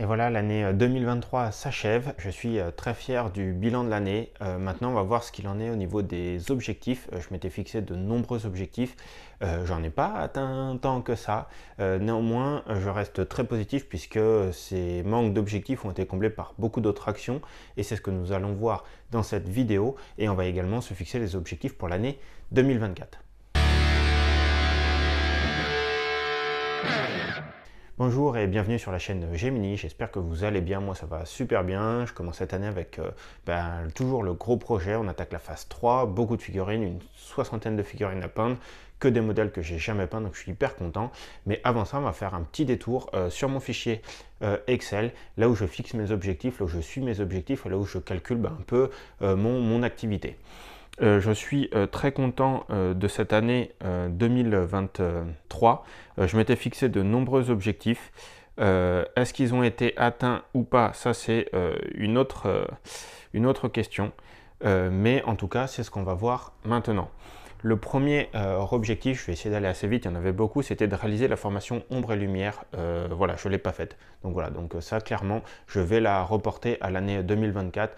Et voilà, l'année 2023 s'achève. Je suis très fier du bilan de l'année. Maintenant, on va voir ce qu'il en est au niveau des objectifs. Je m'étais fixé de nombreux objectifs. J'en ai pas atteint tant que ça. Néanmoins, je reste très positif puisque ces manques d'objectifs ont été comblés par beaucoup d'autres actions. Et c'est ce que nous allons voir dans cette vidéo. Et on va également se fixer les objectifs pour l'année 2024. Bonjour et bienvenue sur la chaîne Gemini, j'espère que vous allez bien, moi ça va super bien, je commence cette année avec toujours le gros projet, on attaque la phase 3, beaucoup de figurines, une soixantaine de figurines à peindre, que des modèles que j'ai jamais peints, donc je suis hyper content. Mais avant ça, on va faire un petit détour sur mon fichier Excel, là où je fixe mes objectifs, là où je suis mes objectifs, là où je calcule un peu mon activité. Je suis très content de cette année 2023. Je m'étais fixé de nombreux objectifs. Est-ce qu'ils ont été atteints ou pas? Ça, c'est une autre question. Mais en tout cas, c'est ce qu'on va voir maintenant. Le premier objectif, je vais essayer d'aller assez vite, il y en avait beaucoup, c'était de réaliser la formation ombre et lumière. Voilà, je ne l'ai pas faite. Donc voilà, donc ça clairement, je vais la reporter à l'année 2024.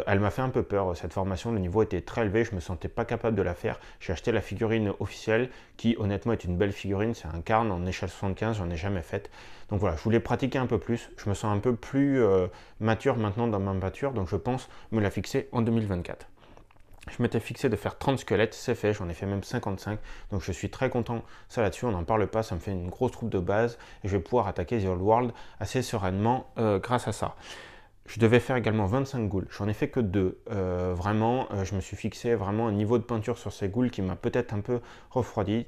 Elle m'a fait un peu peur, cette formation, le niveau était très élevé, je ne me sentais pas capable de la faire. J'ai acheté la figurine officielle, qui honnêtement est une belle figurine, c'est un Carn en échelle 75, j'en ai jamais faite. Donc voilà, je voulais pratiquer un peu plus, je me sens un peu plus mature maintenant dans ma peinture, donc je pense me la fixer en 2024. Je m'étais fixé de faire 30 squelettes, c'est fait, j'en ai fait même 55, donc je suis très content ça là-dessus, on n'en parle pas, ça me fait une grosse troupe de base, et je vais pouvoir attaquer The Old World assez sereinement grâce à ça. Je devais faire également 25 ghouls, j'en ai fait que 2, vraiment, je me suis fixé vraiment un niveau de peinture sur ces ghouls qui m'a peut-être un peu refroidi.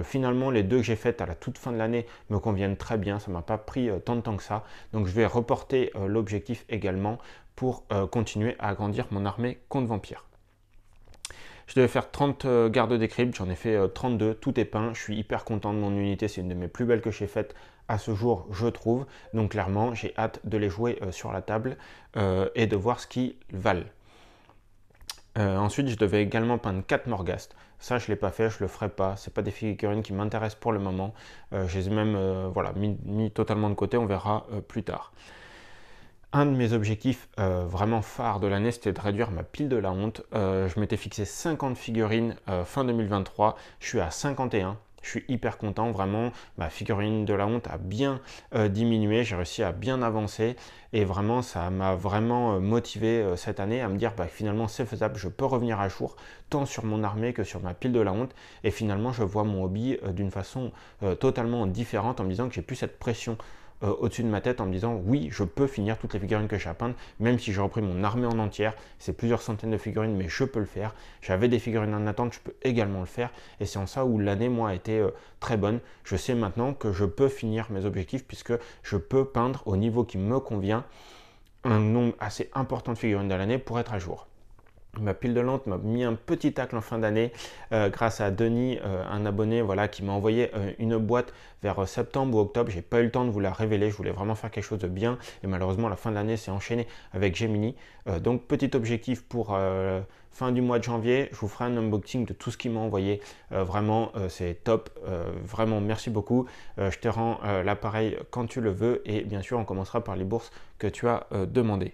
Finalement, les 2 que j'ai faites à la toute fin de l'année me conviennent très bien, ça m'a pas pris tant de temps que ça, donc je vais reporter l'objectif également pour continuer à agrandir mon armée contre vampires. Je devais faire 30 gardes des cryptes, j'en ai fait 32, tout est peint, je suis hyper content de mon unité, c'est une de mes plus belles que j'ai faites à ce jour, je trouve. Donc clairement, j'ai hâte de les jouer sur la table et de voir ce qu'ils valent. Ensuite, je devais également peindre 4 Morghast. Ça, je ne l'ai pas fait, je ne le ferai pas. Ce pas des figurines qui m'intéressent pour le moment. Je les ai même voilà, mis totalement de côté, on verra plus tard. Un de mes objectifs vraiment phares de l'année, c'était de réduire ma pile de la honte. Je m'étais fixé 50 figurines fin 2023, je suis à 51. Je suis hyper content, vraiment, ma figurine de la honte a bien diminué, j'ai réussi à bien avancer et vraiment ça m'a vraiment motivé cette année à me dire finalement c'est faisable, je peux revenir à jour tant sur mon armée que sur ma pile de la honte et finalement je vois mon hobby d'une façon totalement différente en me disant que j'ai plus cette pression au-dessus de ma tête en me disant oui, je peux finir toutes les figurines que j'ai à peindre, même si j'ai repris mon armée en entière, c'est plusieurs centaines de figurines, mais je peux le faire. J'avais des figurines en attente, je peux également le faire, et c'est en ça où l'année, moi, a été très bonne. Je sais maintenant que je peux finir mes objectifs puisque je peux peindre au niveau qui me convient un nombre assez important de figurines de l'année pour être à jour. Ma pile de lente m'a mis un petit tacle en fin d'année grâce à Denis, un abonné voilà, qui m'a envoyé une boîte vers septembre ou octobre. J'ai pas eu le temps de vous la révéler, je voulais vraiment faire quelque chose de bien et malheureusement la fin de l'année s'est enchaînée avec Gemini. Donc petit objectif pour fin du mois de janvier, je vous ferai un unboxing de tout ce qu'il m'a envoyé. Vraiment c'est top, vraiment merci beaucoup. Je te rends l'appareil quand tu le veux et bien sûr on commencera par les bourses que tu as demandées.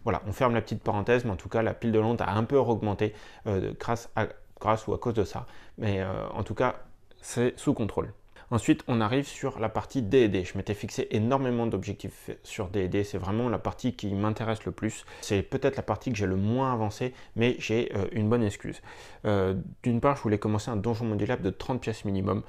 Voilà, on ferme la petite parenthèse, mais en tout cas, la pile de lente a un peu augmenté grâce ou à cause de ça. Mais en tout cas, c'est sous contrôle. Ensuite, on arrive sur la partie D&D. Je m'étais fixé énormément d'objectifs sur D&D. C'est vraiment la partie qui m'intéresse le plus. C'est peut-être la partie que j'ai le moins avancé, mais j'ai une bonne excuse. D'une part, je voulais commencer un donjon modulable de 30 pièces minimum.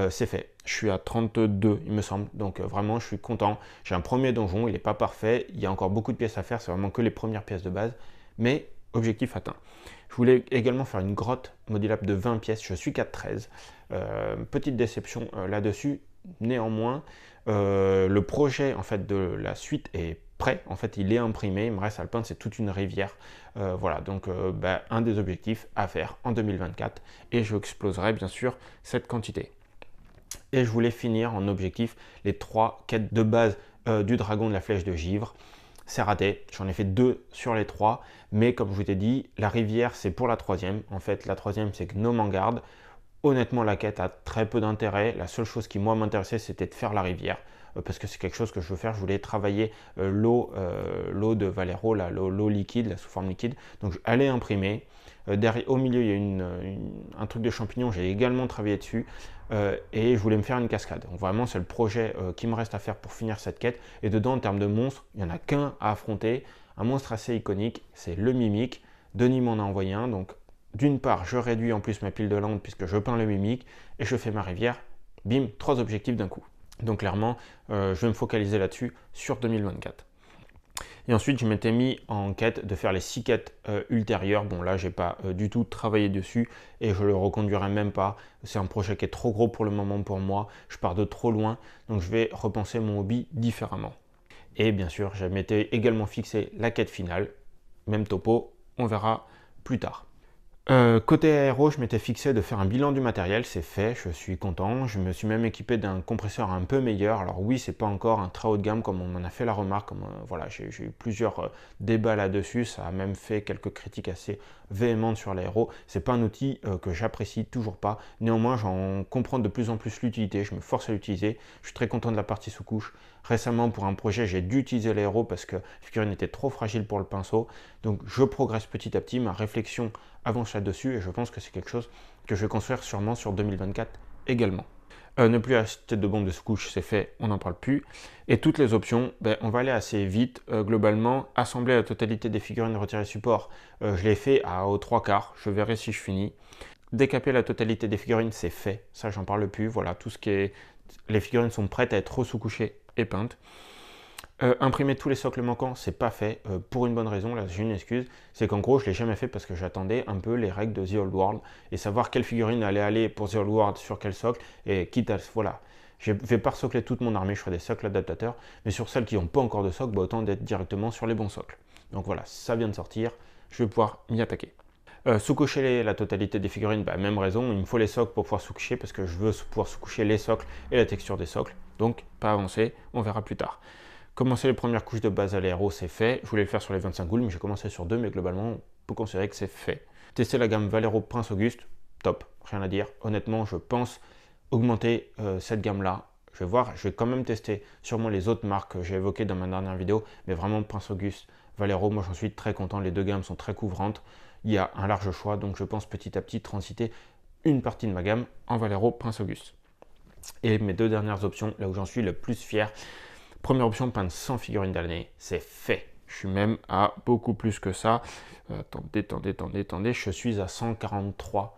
C'est fait. Je suis à 32, il me semble. Donc vraiment, je suis content. J'ai un premier donjon, il n'est pas parfait. Il y a encore beaucoup de pièces à faire. C'est vraiment que les premières pièces de base. Mais objectif atteint. Je voulais également faire une grotte modulable de 20 pièces. Je suis qu'à 13. Petite déception là-dessus. Néanmoins, le projet en fait de la suite est prêt. En fait, il est imprimé. Il me reste à le peindre. C'est toute une rivière. Voilà. Donc, un des objectifs à faire en 2024. Et je exploserai bien sûr cette quantité. Et je voulais finir en objectif les 3 quêtes de base du dragon de la flèche de givre. C'est raté, j'en ai fait 2 sur les 3, mais comme je vous ai dit, la rivière c'est pour la 3e. En fait, la 3e c'est Gnomengarde. Honnêtement, la quête a très peu d'intérêt. La seule chose qui moi m'intéressait, c'était de faire la rivière. parce que c'est quelque chose que je veux faire. Je voulais travailler l'eau de Valero, l'eau liquide, sous forme liquide. Donc elle est imprimée. Derrière, au milieu, il y a un truc de champignon, j'ai également travaillé dessus et je voulais me faire une cascade. Donc vraiment, c'est le projet qui me reste à faire pour finir cette quête. Et dedans, en termes de monstres, il n'y en a qu'un à affronter, un monstre assez iconique, c'est le Mimique. Denis m'en a envoyé un, donc d'une part, je réduis en plus ma pile de landes puisque je peins le Mimique et je fais ma rivière. Bim, 3 objectifs d'un coup. Donc clairement, je vais me focaliser là-dessus sur 2024. Et ensuite, je m'étais mis en quête de faire les 6 quêtes ultérieures. Bon, là, j'ai pas du tout travaillé dessus et je le reconduirai même pas. C'est un projet qui est trop gros pour le moment pour moi. Je pars de trop loin, donc je vais repenser mon hobby différemment. Et bien sûr, je m'étais également fixé la quête finale. Même topo, on verra plus tard. Côté aéro, je m'étais fixé de faire un bilan du matériel, c'est fait, je suis content. Je me suis même équipé d'un compresseur un peu meilleur. Alors oui, c'est pas encore un très haut de gamme comme on m'en a fait la remarque. Voilà, j'ai eu plusieurs débats là-dessus. Ça a même fait quelques critiques assez véhémentes sur l'aéro. C'est pas un outil que j'apprécie toujours pas. Néanmoins, j'en comprends de plus en plus l'utilité. Je me force à l'utiliser. Je suis très content de la partie sous-couche. Récemment, pour un projet, j'ai dû utiliser l'aéro parce que la figurine était trop fragile pour le pinceau. Donc, je progresse petit à petit. Ma réflexion avance là-dessus et je pense que c'est quelque chose que je vais construire sûrement sur 2024 également. Ne plus acheter de bombes de sous-couche, c'est fait, on n'en parle plus. Et toutes les options, on va aller assez vite. Globalement, assembler la totalité des figurines, retirer support, je l'ai fait aux 3/4, je verrai si je finis. Décaper la totalité des figurines, c'est fait, ça j'en parle plus. Voilà, tout ce qui est... Les figurines sont prêtes à être sous-couchées et peintes. Imprimer tous les socles manquants, c'est pas fait, pour une bonne raison, là j'ai une excuse, c'est qu'en gros je l'ai jamais fait parce que j'attendais un peu les règles de The Old World et savoir quelle figurine allait aller pour The Old World sur quel socle, et quitte à, voilà, je vais pas socler toute mon armée, je ferai des socles adaptateurs, mais sur celles qui n'ont pas encore de socle, autant d'être directement sur les bons socles. Donc voilà, ça vient de sortir, je vais pouvoir m'y attaquer. Sous-coucher la totalité des figurines, même raison, il me faut les socles pour pouvoir sous-coucher parce que je veux pouvoir sous-coucher les socles et la texture des socles, donc pas avancer, on verra plus tard. Commencer les premières couches de base à l'aéro, c'est fait. Je voulais le faire sur les 25 goules, mais j'ai commencé sur 2, mais globalement, on peut considérer que c'est fait. Tester la gamme Valero Prince Auguste, top, rien à dire. Honnêtement, je pense augmenter cette gamme-là. Je vais voir, je vais quand même tester sûrement les autres marques que j'ai évoquées dans ma dernière vidéo, mais vraiment Prince Auguste, Valero, moi j'en suis très content. Les deux gammes sont très couvrantes. Il y a un large choix, donc je pense petit à petit transiter une partie de ma gamme en Valero Prince Auguste. Et mes deux dernières options, là où j'en suis le plus fier, première option, peindre 100 figurines de l'année, c'est fait. Je suis même à beaucoup plus que ça. Attendez, je suis à 143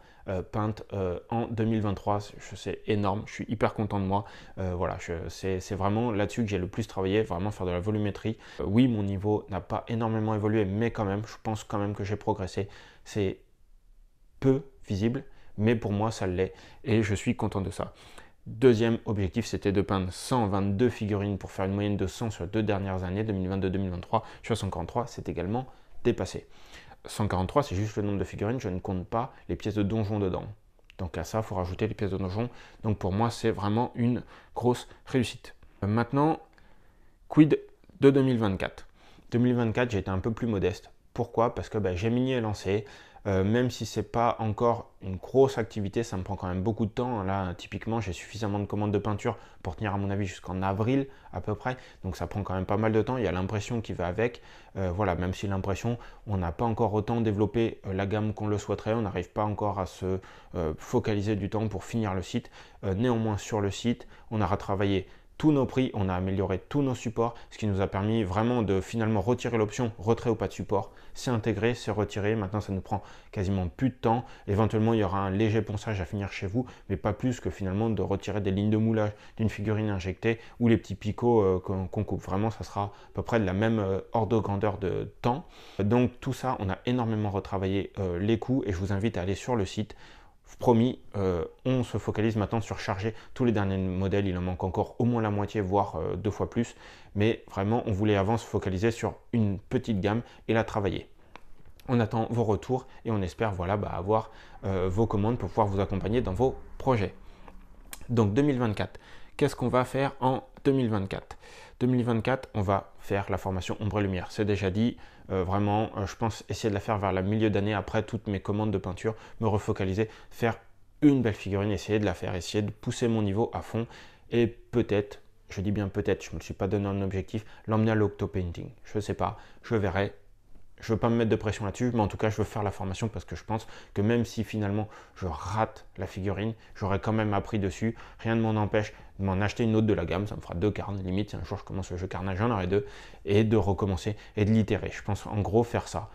peintes en 2023. C'est énorme, je suis hyper content de moi. Voilà, c'est vraiment là-dessus que j'ai le plus travaillé, vraiment faire de la volumétrie. Oui, mon niveau n'a pas énormément évolué, mais quand même, je pense quand même que j'ai progressé. C'est peu visible, mais pour moi, ça l'est et je suis content de ça. Deuxième objectif, c'était de peindre 122 figurines pour faire une moyenne de 100 sur les 2 dernières années, 2022-2023. Je suis à 143, c'est également dépassé. 143, c'est juste le nombre de figurines, je ne compte pas les pièces de donjon dedans. Donc à ça, il faut rajouter les pièces de donjon. Donc pour moi, c'est vraiment une grosse réussite. Maintenant, quid de 2024 2024, j'ai été un peu plus modeste. Pourquoi? Parce que j'ai Mini est lancé. Même si c'est pas encore une grosse activité, ça me prend quand même beaucoup de temps. Là, typiquement, j'ai suffisamment de commandes de peinture pour tenir à mon avis jusqu'en avril à peu près. Donc ça prend quand même pas mal de temps. Il y a l'impression qui va avec. Voilà, même si l'impression, on n'a pas encore autant développé la gamme qu'on le souhaiterait. On n'arrive pas encore à se focaliser du temps pour finir le site. Néanmoins, sur le site, on a retravaillé tous nos prix, on a amélioré tous nos supports, ce qui nous a permis vraiment de finalement retirer l'option retrait ou pas de support. C'est intégré, c'est retiré, maintenant ça nous prend quasiment plus de temps. Éventuellement il y aura un léger ponçage à finir chez vous, mais pas plus que finalement de retirer des lignes de moulage d'une figurine injectée ou les petits picots qu'on coupe. Vraiment ça sera à peu près de la même ordre de grandeur de temps. Donc tout ça, on a énormément retravaillé les coûts et je vous invite à aller sur le site. Promis, on se focalise maintenant sur charger tous les derniers modèles. Il en manque encore au moins la moitié, voire 2 fois plus. Mais vraiment, on voulait avant se focaliser sur une petite gamme et la travailler. On attend vos retours et on espère avoir vos commandes pour pouvoir vous accompagner dans vos projets. Donc 2024, qu'est-ce qu'on va faire en 2024 2024, on va faire la formation ombre et lumière. C'est déjà dit, vraiment, je pense essayer de la faire vers le milieu d'année après toutes mes commandes de peinture, me refocaliser, faire une belle figurine, essayer de la faire, essayer de pousser mon niveau à fond et peut-être, je dis bien peut-être, je ne me suis pas donné un objectif, l'emmener à l'octopainting. Je ne sais pas, je verrai. Je ne veux pas me mettre de pression là-dessus, mais en tout cas, je veux faire la formation parce que je pense que même si finalement je rate la figurine, j'aurai quand même appris dessus. Rien ne m'en empêche de m'en acheter une autre de la gamme. Ça me fera 2 carnes. Limite, si un jour je commence le jeu carnage, j'en aurai 2. Et de recommencer et de l'itérer. Je pense en gros faire ça.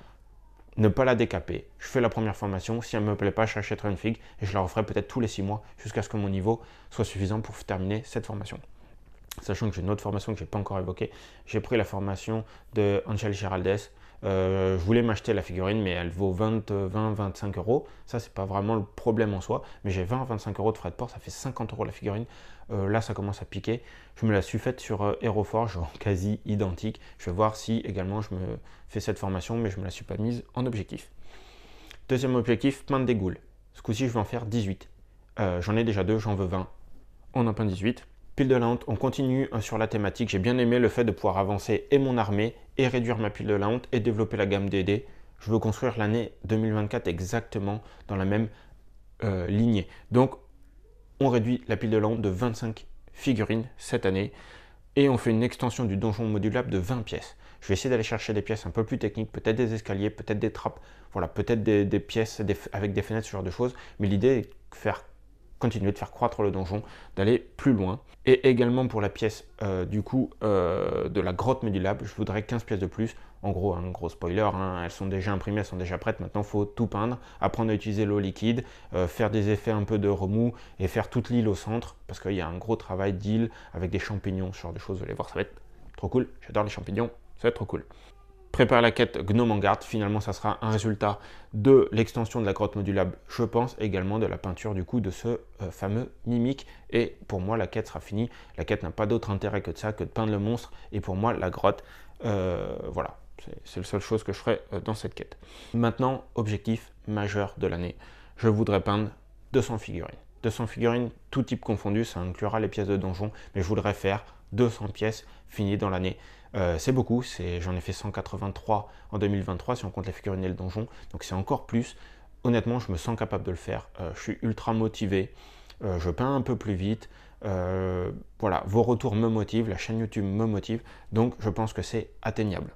Ne pas la décaper. Je fais la première formation. Si elle ne me plaît pas, je rachèterai une figue et je la referai peut-être tous les 6 mois jusqu'à ce que mon niveau soit suffisant pour terminer cette formation. Sachant que j'ai une autre formation que je n'ai pas encore évoquée. J'ai pris la formation de Angel Giraldez. Je voulais m'acheter la figurine, mais elle vaut 20-25 euros. Ça, c'est pas vraiment le problème en soi. Mais j'ai 20 à 25 euros de frais de port, ça fait 50 euros la figurine. Là, ça commence à piquer. Je me la suis faite sur Aeroforge, quasi identique. Je vais voir si également je me fais cette formation, mais je ne me la suis pas mise en objectif. Deuxième objectif, peindre des ghouls. Ce coup-ci, je vais en faire 18. J'en ai déjà 2, j'en veux 20. On en peint 18. Pile de la honte, on continue sur la thématique. J'ai bien aimé le fait de pouvoir avancer et mon armée et réduire ma pile de la honte et développer la gamme DD. Je veux construire l'année 2024 exactement dans la même lignée. Donc, on réduit la pile de la honte de 25 figurines cette année et on fait une extension du donjon modulable de 20 pièces. Je vais essayer d'aller chercher des pièces un peu plus techniques, peut-être des escaliers, peut-être des trappes, voilà, peut-être des pièces avec des fenêtres, ce genre de choses. Mais l'idée est de continuer de faire croître le donjon, d'aller plus loin. Et également pour la pièce de la grotte modulable, je voudrais 15 pièces de plus. En gros, un gros spoiler, hein, elles sont déjà imprimées, elles sont déjà prêtes. Maintenant, il faut tout peindre, apprendre à utiliser l'eau liquide, faire des effets un peu de remous et faire toute l'île au centre, parce qu'il y a un gros travail d'île avec des champignons, ce genre de choses. Vous allez voir, ça va être trop cool. J'adore les champignons, ça va être trop cool. Prépare la quête Gnome en garde, finalement ça sera un résultat de l'extension de la grotte modulable, je pense également de la peinture du coup de ce fameux mimique, et pour moi la quête sera finie. La quête n'a pas d'autre intérêt que de ça, que de peindre le monstre, et pour moi la grotte, voilà, c'est la seule chose que je ferai dans cette quête. Maintenant, objectif majeur de l'année, je voudrais peindre 200 figurines. 200 figurines, tout type confondu, ça inclura les pièces de donjon, mais je voudrais faire 200 pièces finies dans l'année. C'est beaucoup, j'en ai fait 183 en 2023 si on compte les figurines et le donjon, donc c'est encore plus. Honnêtement, je me sens capable de le faire, je suis ultra motivé, je peins un peu plus vite, voilà, vos retours me motivent, la chaîne YouTube me motive, donc je pense que c'est atteignable.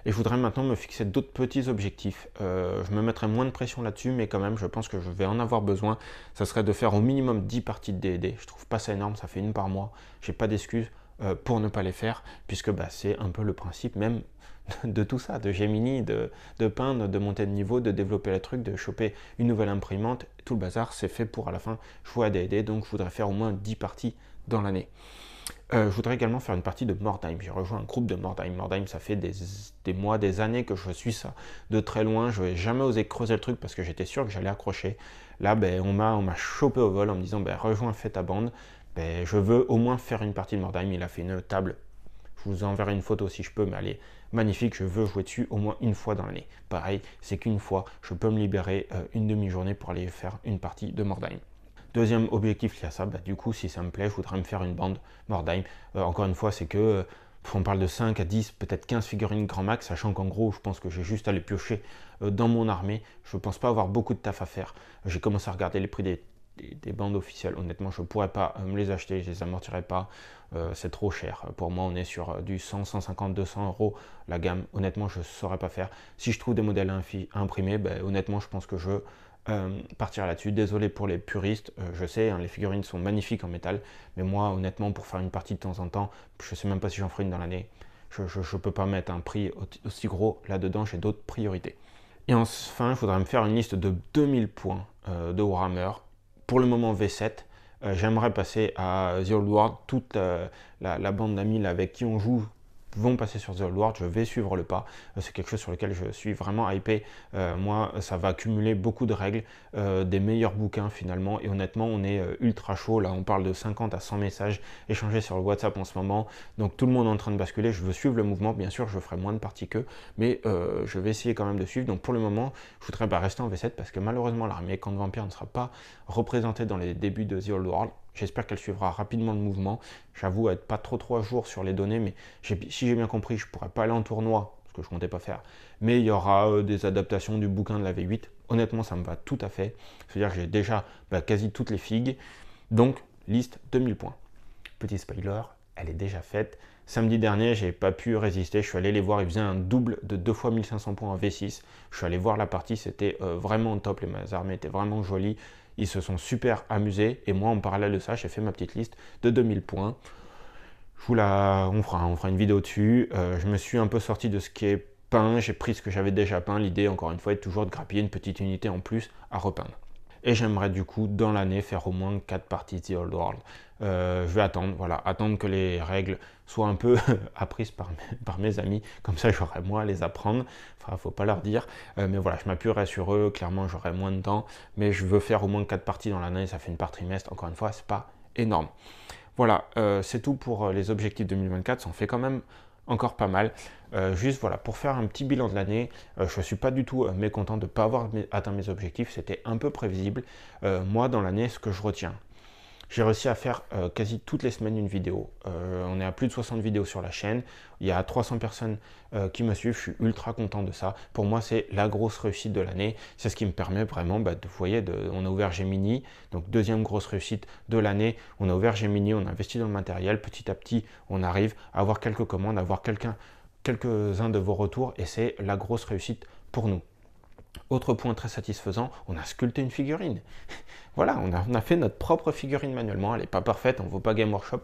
Et je voudrais maintenant me fixer d'autres petits objectifs. Je me mettrai moins de pression là-dessus, mais quand même, je pense que je vais en avoir besoin. Ça serait de faire au minimum 10 parties de D&D. Je trouve pas ça énorme, ça fait une par mois. J'ai pas d'excuses pour ne pas les faire, puisque c'est un peu le principe même de tout ça, de Gemini, de peindre, de monter de niveau, de développer le truc, de choper une nouvelle imprimante. Tout le bazar, c'est fait pour à la fin jouer à D&D, donc je voudrais faire au moins 10 parties dans l'année. Je voudrais également faire une partie de Mordheim. J'ai rejoint un groupe de Mordheim. Mordheim, ça fait des mois, des années que je suis ça de très loin. Je n'ai jamais osé creuser le truc parce que j'étais sûr que j'allais accrocher. Là, on m'a chopé au vol en me disant rejoins, fais ta bande. Je veux au moins faire une partie de Mordheim. Il a fait une table. Je vous enverrai une photo si je peux, mais elle est magnifique. Je veux jouer dessus au moins une fois dans l'année. Pareil, c'est qu'une fois, je peux me libérer une demi-journée pour aller faire une partie de Mordheim. Deuxième objectif lié à ça, du coup, si ça me plaît, je voudrais me faire une bande Mordheim. Encore une fois, c'est que on parle de 5 à 10, peut-être 15 figurines grand max, sachant qu'en gros, je pense que j'ai juste à les piocher dans mon armée. Je ne pense pas avoir beaucoup de taf à faire. J'ai commencé à regarder les prix des bandes officielles. Honnêtement, je ne pourrais pas me les acheter, je ne les amortirais pas. C'est trop cher. Pour moi, on est sur du 100, 150, 200 euros la gamme. Honnêtement, je ne saurais pas faire. Si je trouve des modèles imprimés, honnêtement, je pense que je partir là-dessus. Désolé pour les puristes, je sais, hein, les figurines sont magnifiques en métal, mais moi, honnêtement, pour faire une partie de temps en temps, je ne sais même pas si j'en ferai une dans l'année. Je ne peux pas mettre un prix aussi gros là-dedans, j'ai d'autres priorités. Et enfin, je voudrais me faire une liste de 2000 points de Warhammer. Pour le moment V7, j'aimerais passer à The Old World. Toute la bande d'amis avec qui on joue vont passer sur The Old World, je vais suivre le pas, c'est quelque chose sur lequel je suis vraiment hypé. Moi, ça va accumuler beaucoup de règles, des meilleurs bouquins finalement, et honnêtement, on est ultra chaud, là on parle de 50 à 100 messages échangés sur le WhatsApp en ce moment, donc tout le monde est en train de basculer, je veux suivre le mouvement, bien sûr je ferai moins de parties qu'eux, mais je vais essayer quand même de suivre, donc pour le moment, je voudrais rester en V7, parce que malheureusement l'armée Camp de Vampire ne sera pas représentée dans les débuts de The Old World. J'espère qu'elle suivra rapidement le mouvement. J'avoue être pas trop à jour sur les données, mais si j'ai bien compris, je ne pourrais pas aller en tournoi, ce que je ne comptais pas faire. Mais il y aura des adaptations du bouquin de la V8. Honnêtement, ça me va tout à fait. C'est-à-dire que j'ai déjà quasi toutes les figues. Donc, liste 2000 points. Petit spoiler, elle est déjà faite. Samedi dernier, j'ai pas pu résister, je suis allé les voir, ils faisaient un double de 2 fois 1500 points en V6. Je suis allé voir la partie, c'était vraiment top, les armées étaient vraiment jolies. Ils se sont super amusés et moi en parallèle de ça, j'ai fait ma petite liste de 2000 points. On fera une vidéo dessus. Je me suis un peu sorti de ce qui est peint, j'ai pris ce que j'avais déjà peint. L'idée, encore une fois, est toujours de grappiller une petite unité en plus à repeindre. Et j'aimerais du coup, dans l'année, faire au moins 4 parties de The Old World. Je vais attendre, voilà, attendre que les règles soient un peu apprises par mes amis. Comme ça, j'aurai moins à les apprendre. Enfin, faut pas leur dire. Mais voilà, je m'appuierai sur eux. Clairement, j'aurai moins de temps. Mais je veux faire au moins 4 parties dans l'année. Ça fait une par trimestre. Encore une fois, c'est pas énorme. Voilà, c'est tout pour les objectifs 2024, ça en fait quand même encore pas mal. Juste voilà, pour faire un petit bilan de l'année, je ne suis pas du tout mécontent de ne pas avoir atteint mes objectifs, c'était un peu prévisible. Moi, dans l'année, ce que je retiens, j'ai réussi à faire quasi toutes les semaines une vidéo. On est à plus de 60 vidéos sur la chaîne. Il y a 300 personnes qui me suivent. Je suis ultra content de ça. Pour moi, c'est la grosse réussite de l'année. C'est ce qui me permet vraiment, vous voyez, on a ouvert Gemini. Donc, deuxième grosse réussite de l'année. On a ouvert Gemini, on a investi dans le matériel. Petit à petit, on arrive à avoir quelques commandes, à avoir quelques-uns de vos retours. Et c'est la grosse réussite pour nous. Autre point très satisfaisant, on a sculpté une figurine. Voilà, on a fait notre propre figurine manuellement. Elle n'est pas parfaite, on ne vaut pas Game Workshop.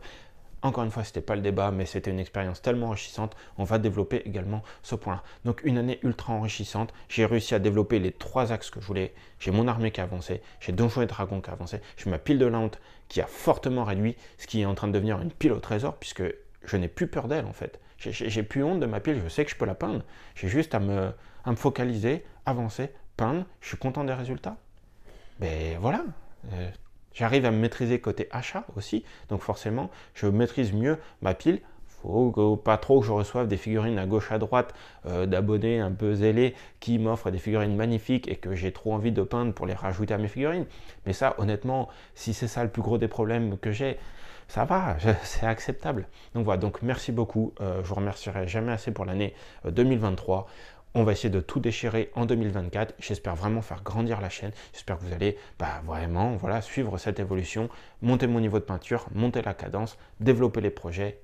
Encore une fois, ce n'était pas le débat, mais c'était une expérience tellement enrichissante. On va développer également ce point-là. Donc, une année ultra enrichissante. J'ai réussi à développer les 3 axes que je voulais. J'ai mon armée qui a avancé, j'ai Donjons et Dragons qui a avancé, j'ai ma pile de Launt qui a fortement réduit, ce qui est en train de devenir une pile au trésor, puisque je n'ai plus peur d'elle en fait. J'ai plus honte de ma pile, je sais que je peux la peindre. J'ai juste à me focaliser, avancer, peindre. Je suis content des résultats. Ben voilà. J'arrive à me maîtriser côté achat aussi. Donc forcément, je maîtrise mieux ma pile. Faut pas trop que je reçoive des figurines à gauche à droite d'abonnés un peu zélés qui m'offrent des figurines magnifiques et que j'ai trop envie de peindre pour les rajouter à mes figurines. Mais ça, honnêtement, si c'est ça le plus gros des problèmes que j'ai, ça va, c'est acceptable. Donc voilà, donc merci beaucoup. Je vous remercierai jamais assez pour l'année 2023. On va essayer de tout déchirer en 2024. J'espère vraiment faire grandir la chaîne. J'espère que vous allez vraiment suivre cette évolution, monter mon niveau de peinture, monter la cadence, développer les projets.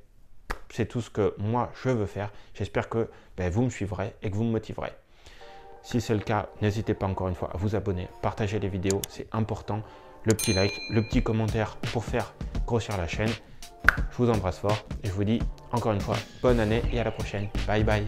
C'est tout ce que moi je veux faire. J'espère que vous me suivrez et que vous me motiverez. Si c'est le cas, n'hésitez pas encore une fois à vous abonner, partager les vidéos, c'est important. Le petit like, le petit commentaire pour faire grossir la chaîne. Je vous embrasse fort et je vous dis encore une fois bonne année et à la prochaine. Bye bye.